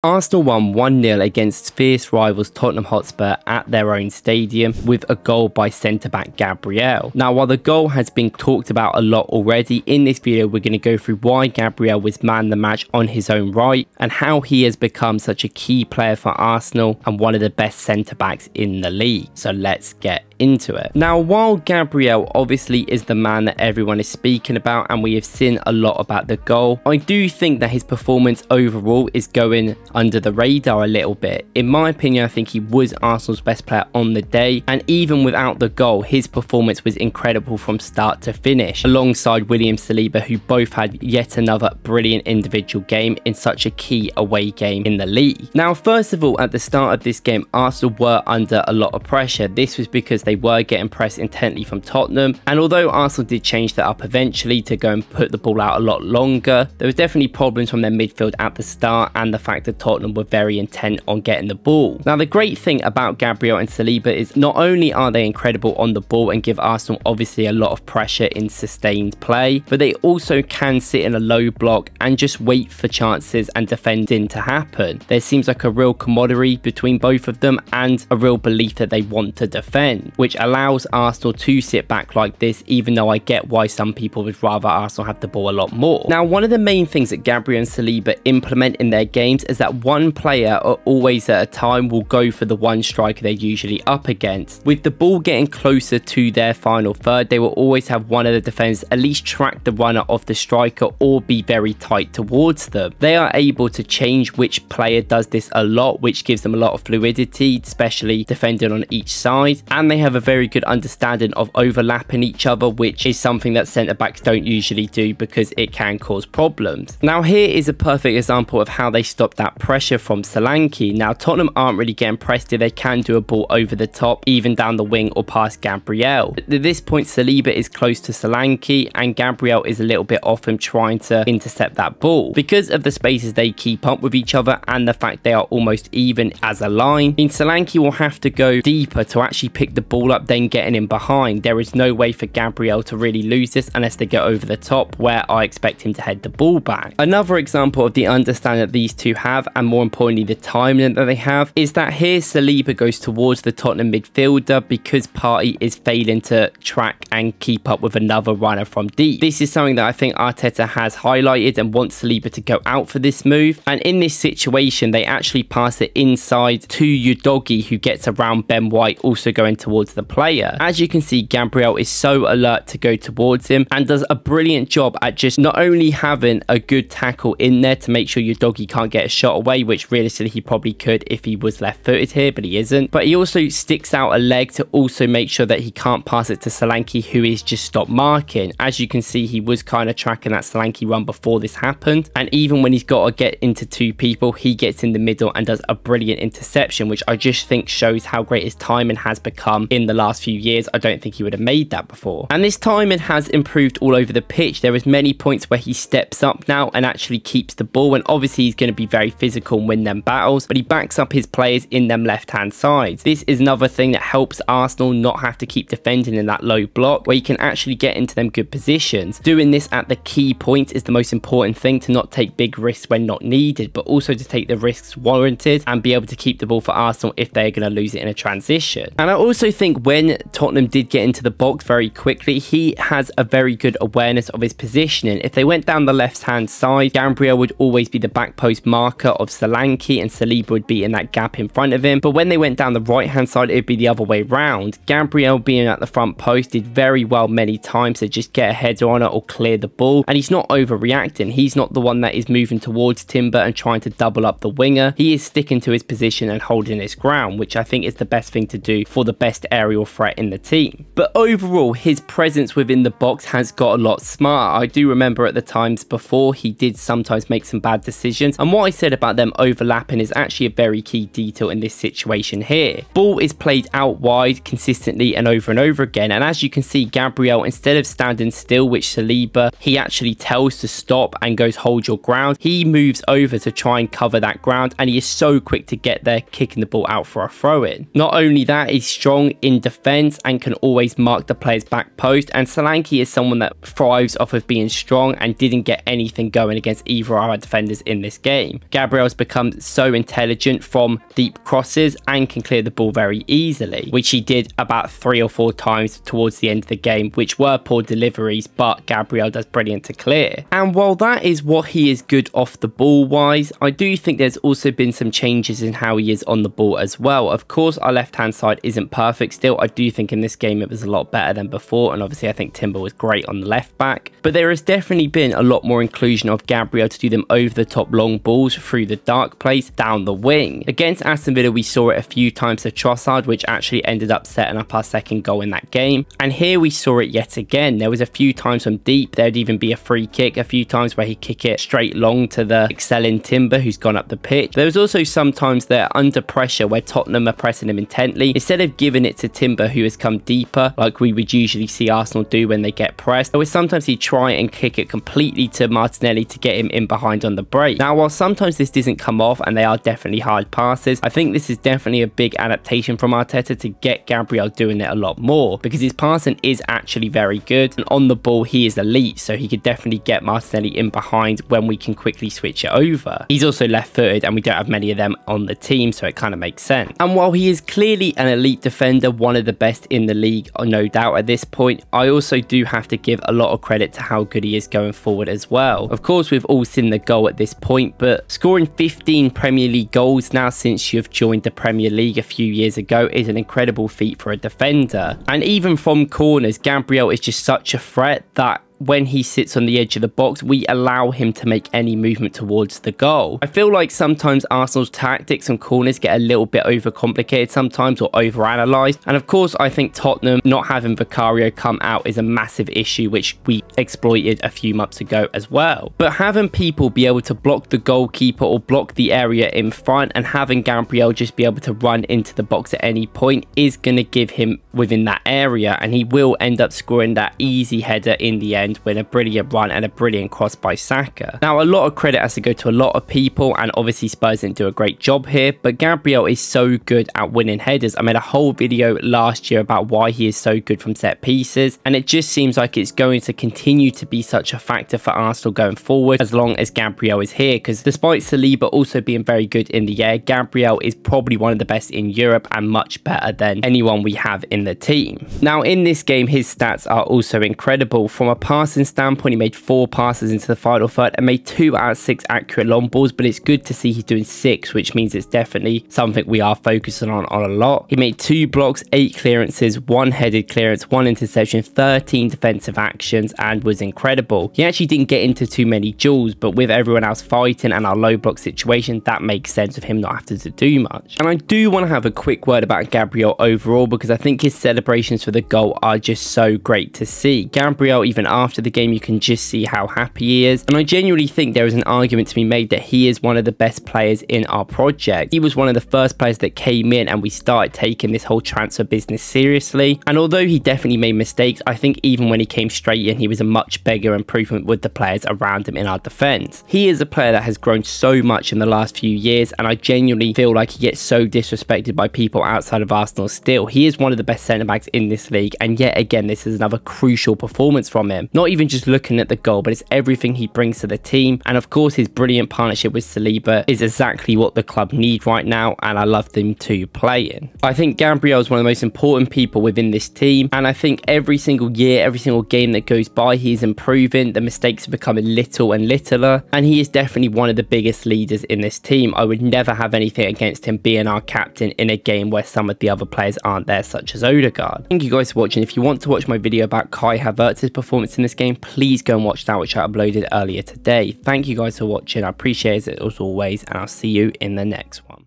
Arsenal won 1-0 against fierce rivals Tottenham Hotspur at their own stadium with a goal by centre-back Gabriel. Now, while the goal has been talked about a lot already, in this video we're going to go through why Gabriel was man of the match on his own right and how he has become such a key player for Arsenal and one of the best centre-backs in the league. So let's get into it. Now, while Gabriel obviously is the man that everyone is speaking about and we have seen a lot about the goal, I do think that his performance overall is going under the radar a little bit. In my opinion, I think he was Arsenal's best player on the day, and even without the goal, his performance was incredible from start to finish, alongside William Saliba, who both had yet another brilliant individual game in such a key away game in the league. Now, first of all, at the start of this game, Arsenal were under a lot of pressure. This was because they were getting pressed intently from Tottenham, and although Arsenal did change that up eventually to go and put the ball out a lot longer, there was definitely problems from their midfield at the start and the fact that Tottenham were very intent on getting the ball. Now, the great thing about Gabriel and Saliba is not only are they incredible on the ball and give Arsenal obviously a lot of pressure in sustained play, but they also can sit in a low block and just wait for chances and defending to happen. There seems like a real camaraderie between both of them and a real belief that they want to defend, which allows Arsenal to sit back like this, even though I get why some people would rather Arsenal have the ball a lot more. Now, one of the main things that Gabriel and Saliba implement in their games is that one player always at a time will go for the one striker they're usually up against. With the ball getting closer to their final third, they will always have one of the defenders at least track the runner of the striker or be very tight towards them. They are able to change which player does this a lot, which gives them a lot of fluidity, especially defending on each side, and they have a very good understanding of overlapping each other, which is something that centre-backs don't usually do because it can cause problems. Now, here is a perfect example of how they stop that pressure from Solanke. Now, Tottenham aren't really getting pressed if they can do a ball over the top, even down the wing or past Gabriel. At this point, Saliba is close to Solanke and Gabriel is a little bit off him trying to intercept that ball. Because of the spaces they keep up with each other and the fact they are almost even as a line, Solanke will have to go deeper to actually pick the ball up, then getting in behind. There is no way for Gabriel to really lose this unless they get over the top, where I expect him to head the ball back. Another example of the understanding that these two have, and more importantly the timing that they have, is that here Saliba goes towards the Tottenham midfielder because Partey is failing to track and keep up with another runner from deep. This is something that I think Arteta has highlighted and wants Saliba to go out for this move, and in this situation they actually pass it inside to Udogie, who gets around Ben White also going towards the player. As you can see, Gabriel is so alert to go towards him and does a brilliant job at just not only having a good tackle in there to make sure Udogie can't get a shot away, which realistically he probably could if he was left-footed here, but he isn't, but he also sticks out a leg to also make sure that he can't pass it to Solanke, who is just stopped marking. As you can see, he was kind of tracking that Solanke run before this happened, and even when he's got to get into two people, he gets in the middle and does a brilliant interception, which I just think shows how great his timing has become in the last few years. I don't think he would have made that before, and this timing has improved all over the pitch. There is many points where he steps up now and actually keeps the ball, and obviously he's going to be very physical and win them battles, but he backs up his players in them left hand sides. This is another thing that helps Arsenal not have to keep defending in that low block, where you can actually get into them good positions. Doing this at the key point is the most important thing, to not take big risks when not needed, but also to take the risks warranted and be able to keep the ball for Arsenal if they're going to lose it in a transition. And I also think when Tottenham did get into the box very quickly, he has a very good awareness of his positioning. If they went down the left hand side, Gabriel would always be the back post marker of Solanke and Saliba would be in that gap in front of him, but when they went down the right hand side, it would be the other way round. Gabriel, being at the front post, did very well many times to just get a header on it or clear the ball, and he's not overreacting. He's not the one that is moving towards Timber and trying to double up the winger. He is sticking to his position and holding his ground, which I think is the best thing to do for the best aerial threat in the team. But overall, his presence within the box has got a lot smarter. I do remember at the times before he did sometimes make some bad decisions, and what I said about them overlapping is actually a very key detail in this situation here. Ball is played out wide consistently and over again, and as you can see, Gabriel, instead of standing still, which Saliba, he actually tells to stop and goes hold your ground, he moves over to try and cover that ground, and he is so quick to get there, kicking the ball out for a throw-in. Not only that, he's strong, in defense and can always mark the player's back post, and Solanke is someone that thrives off of being strong and didn't get anything going against either of our defenders in this game. Gabriel's become so intelligent from deep crosses and can clear the ball very easily, which he did about 3 or 4 times towards the end of the game, which were poor deliveries, but Gabriel does brilliant to clear. And while that is what he is good off the ball wise, I do think there's also been some changes in how he is on the ball as well. Of course, our left hand side isn't perfect still. I do think in this game it was a lot better than before, and obviously I think Timber was great on the left back, but there has definitely been a lot more inclusion of Gabriel to do them over the top long balls through the dark place down the wing. Against Aston Villa we saw it a few times to Trossard, which actually ended up setting up our second goal in that game, and here we saw it yet again. There was a few times from deep, there'd even be a free kick, a few times where he'd kick it straight long to the excelling Timber who's gone up the pitch. There was also sometimes there under pressure where Tottenham are pressing him intently, instead of giving it to Timber who has come deeper like we would usually see Arsenal do when they get pressed, or sometimes he'd try and kick it completely to Martinelli to get him in behind on the break. Now while sometimes this doesn't come off and they are definitely hard passes, I think this is definitely a big adaptation from Arteta to get Gabriel doing it a lot more, because his passing is actually very good, and on the ball he is elite, so he could definitely get Martinelli in behind when we can quickly switch it over. He's also left footed and we don't have many of them on the team, so it kind of makes sense. And while he is clearly an elite defender, one of the best in the league no doubt at this point, I also do have to give a lot of credit to how good he is going forward as well. Of course we've all seen the goal at this point, but scoring 15 Premier League goals now since you've joined the Premier League a few years ago is an incredible feat for a defender. And even from corners, Gabriel is just such a threat that when he sits on the edge of the box, we allow him to make any movement towards the goal. I feel like sometimes Arsenal's tactics on corners get a little bit overcomplicated sometimes, or overanalyzed. And of course, I think Tottenham not having Vicario come out is a massive issue, which we exploited a few months ago as well. But having people be able to block the goalkeeper or block the area in front, and having Gabriel just be able to run into the box at any point is going to give him within that area, and he will end up scoring that easy header in the end with a brilliant run and a brilliant cross by Saka. Now a lot of credit has to go to a lot of people, and obviously Spurs didn't do a great job here, but Gabriel is so good at winning headers. I made a whole video last year about why he is so good from set pieces, and it just seems like it's going to continue to be such a factor for Arsenal going forward as long as Gabriel is here, because despite Saliba also being very good in the air, Gabriel is probably one of the best in Europe and much better than anyone we have in the team. Now in this game his stats are also incredible. From a passing standpoint, he made 4 passes into the final third and made 2 out of 6 accurate long balls, but it's good to see he's doing 6, which means it's definitely something we are focusing on a lot. He made 2 blocks, 8 clearances, 1 headed clearance, 1 interception, 13 defensive actions, and was incredible. He actually didn't get into too many duels, but with everyone else fighting and our low block situation, that makes sense of him not having to do much. And I do want to have a quick word about Gabriel overall, because I think his celebrations for the goal are just so great to see. Gabriel, even after the game, you can just see how happy he is, and I genuinely think there is an argument to be made that he is one of the best players in our project. He was one of the first players that came in and we started taking this whole transfer business seriously, and although he definitely made mistakes, I think even when he came straight in, he was a much bigger improvement with the players around him in our defence. He is a player that has grown so much in the last few years, and I genuinely feel like he gets so disrespected by people outside of Arsenal still. He is one of the best centre-backs in this league, and yet again this is another crucial performance from him. Not even just looking at the goal, but it's everything he brings to the team, and of course his brilliant partnership with Saliba is exactly what the club need right now, and I love them to play in. I think Gabriel is one of the most important people within this team, and I think every single year, every single game that goes by, he's improving. The mistakes are becoming little and littler, and he is definitely one of the biggest leaders in this team. I would never have anything against him being our captain in a game where some of the other players aren't there, such as Odegaard. Thank you guys for watching. If you want to watch my video about Kai Havertz's performance in this game, please go and watch that, which I uploaded earlier today. Thank you guys for watching. I appreciate it as always, and I'll see you in the next one.